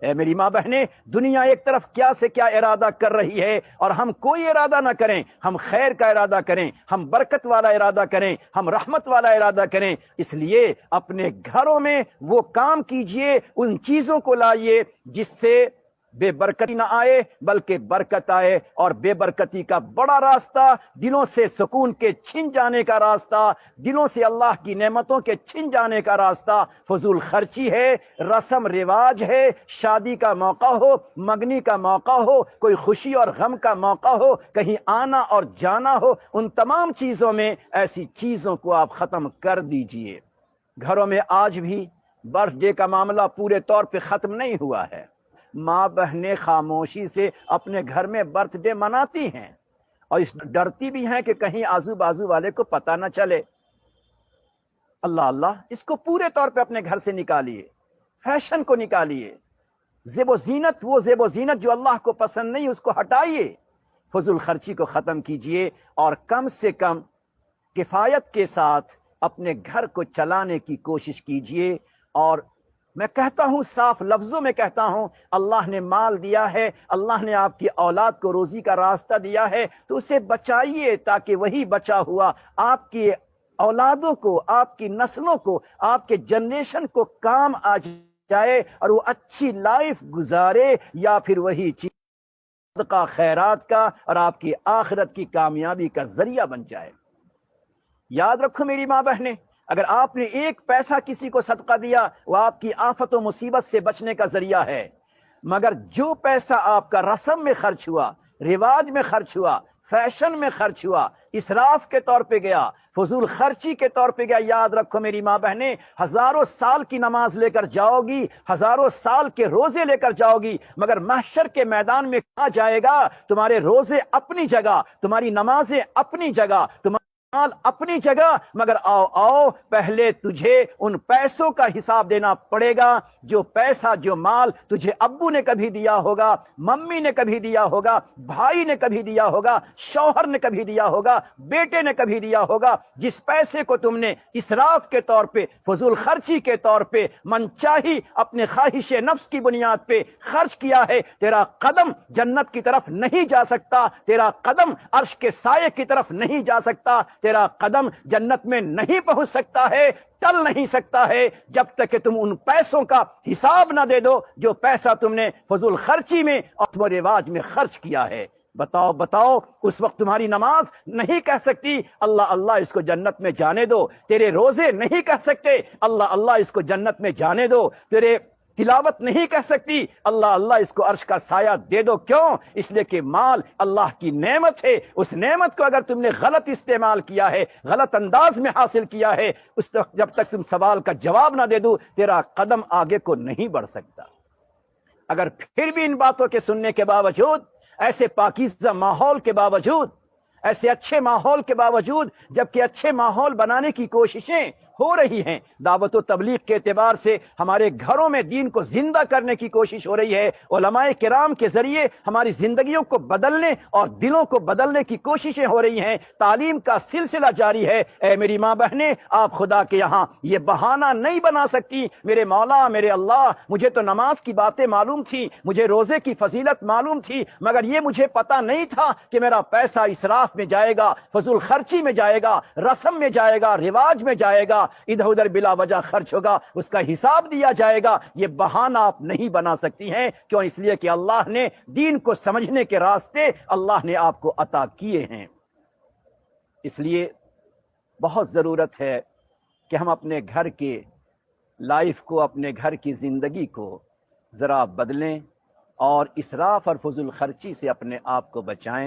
اے میری ماں بہنیں، دنیا ایک طرف کیا سے کیا ارادہ کر رہی ہے، اور ہم کوئی ارادہ نہ کریں، ہم خیر کا ارادہ کریں، ہم برکت والا ارادہ کریں، ہم رحمت والا ارادہ کریں۔ اس لیے اپنے گھروں میں وہ کام کیجئے، ان چیزوں کو لائیے جس سے بے برکتی نہ آئے بلکہ برکت آئے۔ اور بے برکتی کا بڑا راستہ، دلوں سے سکون کے چھن جانے کا راستہ، دلوں سے اللہ کی نعمتوں کے چھن جانے کا راستہ فضول خرچی ہے، رسم رواج ہے، شادی کا موقع ہو، منگنی کا موقع ہو، کوئی خوشی اور غم کا موقع ہو، کہیں آنا اور جانا ہو، ان تمام چیزوں میں ایسی چیزوں کو آپ ختم کر دیجئے۔ گھروں میں آج بھی برتھ ڈے کا معاملہ پورے طور پہ ختم نہیں ہوا ہے۔ ماں بہنیں خاموشی سے اپنے گھر میں برتھ ڈے مناتی ہیں، اور اس ڈرتی بھی ہیں کہ کہیں آزو بازو والے کو پتہ نہ چلے۔ اللہ اللہ، اس کو پورے طور پہ اپنے گھر سے نکالیے، فیشن کو نکالیے، زیب و زینت، وہ زیب و زینت جو اللہ کو پسند نہیں، اس کو ہٹائیے، فضول خرچی کو ختم کیجئے، اور کم سے کم کفایت کے ساتھ اپنے گھر کو چلانے کی کوشش کیجئے۔ اور میں کہتا ہوں، صاف لفظوں میں کہتا ہوں، اللہ نے مال دیا ہے، اللہ نے آپ کی اولاد کو روزی کا راستہ دیا ہے، تو اسے بچائیے تاکہ وہی بچا ہوا آپ کی اولادوں کو، آپ کی نسلوں کو، آپ کے جنریشن کو کام آ جائے، اور وہ اچھی لائف گزارے، یا پھر وہی چیز صدقہ خیرات کا اور آپ کی آخرت کی کامیابی کا ذریعہ بن جائے۔ یاد رکھو میری ماں بہنیں، اگر آپ نے ایک پیسہ کسی کو صدقہ دیا، وہ آپ کی آفت و مصیبت سے بچنے کا ذریعہ ہے، مگر جو پیسہ آپ کا رسم میں خرچ ہوا، رواج میں خرچ ہوا، فیشن میں خرچ ہوا، اسراف کے طور پہ گیا، فضول خرچی کے طور پہ گیا، یاد رکھو میری ماں بہنیں، ہزاروں سال کی نماز لے کر جاؤ گی، ہزاروں سال کے روزے لے کر جاؤ گی، مگر محشر کے میدان میں کہا جائے گا، تمہارے روزے اپنی جگہ، تمہاری نمازیں اپنی جگہ، مال اپنی جگہ، مگر آؤ پہلے تجھے ان پیسوں کا حساب دینا پڑے گا، جو پیسہ، جو مال تجھے ابو نے کبھی دیا ہوگا، ممی نے کبھی دیا ہوگا، بھائی نے کبھی دیا ہوگا، شوہر نے کبھی دیا ہوگا، بیٹے نے کبھی دیا ہوگا۔ جس پیسے کو تم نے اسراف کے طور پہ، فضول خرچی کے طور پہ، منچاہی اپنے خواہش نفس کی بنیاد پہ خرچ کیا ہے، تیرا قدم جنت کی طرف نہیں جا سکتا، تیرا قدم عرش کے سائے کی طرف نہیں جا سکتا، تیرا قدم جنت میں نہیں پہنچ سکتا ہے، ٹل نہیں سکتا ہے، جب تک کہ تم ان پیسوں کا حساب نہ دے دو جو پیسہ تم نے فضول خرچی میں اور رواج میں خرچ کیا ہے۔ بتاؤ، اس وقت تمہاری نماز نہیں کہہ سکتی اللہ اللہ اس کو جنت میں جانے دو، تیرے روزے نہیں کہہ سکتے اللہ اللہ اس کو جنت میں جانے دو، تیرے تلاوت نہیں کہہ سکتی اللہ اللہ اس کو عرش کا سایہ دے دو۔ کیوں؟ اس لیے کہ مال اللہ کی نعمت ہے، اس نعمت کو اگر تم نے غلط استعمال کیا ہے، غلط انداز میں حاصل کیا ہے، اس وقت جب تک تم سوال کا جواب نہ دے دو، تیرا قدم آگے کو نہیں بڑھ سکتا۔ اگر پھر بھی ان باتوں کے سننے کے باوجود، ایسے پاکیزہ ماحول کے باوجود، ایسے اچھے ماحول کے باوجود، جبکہ اچھے ماحول بنانے کی کوششیں ہو رہی ہیں، دعوت و تبلیغ کے اعتبار سے ہمارے گھروں میں دین کو زندہ کرنے کی کوشش ہو رہی ہے، علماء کرام کے ذریعے ہماری زندگیوں کو بدلنے اور دلوں کو بدلنے کی کوششیں ہو رہی ہیں، تعلیم کا سلسلہ جاری ہے۔ اے میری ماں بہنیں، آپ خدا کے یہاں یہ بہانہ نہیں بنا سکتی، میرے مولا، میرے اللہ، مجھے تو نماز کی باتیں معلوم تھی، مجھے روزے کی فضیلت معلوم تھی، مگر یہ مجھے پتہ نہیں تھا کہ میرا پیسہ اسراف میں جائے گا، فضول خرچی میں جائے گا، رسم میں جائے گا، رواج میں جائے گا، ادھر ادھر بلا وجہ خرچ ہوگا، اس کا حساب دیا جائے گا۔ یہ بہانہ آپ نہیں بنا سکتی ہیں۔ کیوں؟ اس لیے کہ اللہ نے دین کو سمجھنے کے راستے اللہ نے آپ کو عطا کیے ہیں۔ اس لیے بہت ضرورت ہے کہ ہم اپنے گھر کے لائف کو، اپنے گھر کی زندگی کو ذرا بدلیں، اور اسراف اور فضول خرچی سے اپنے آپ کو بچائیں۔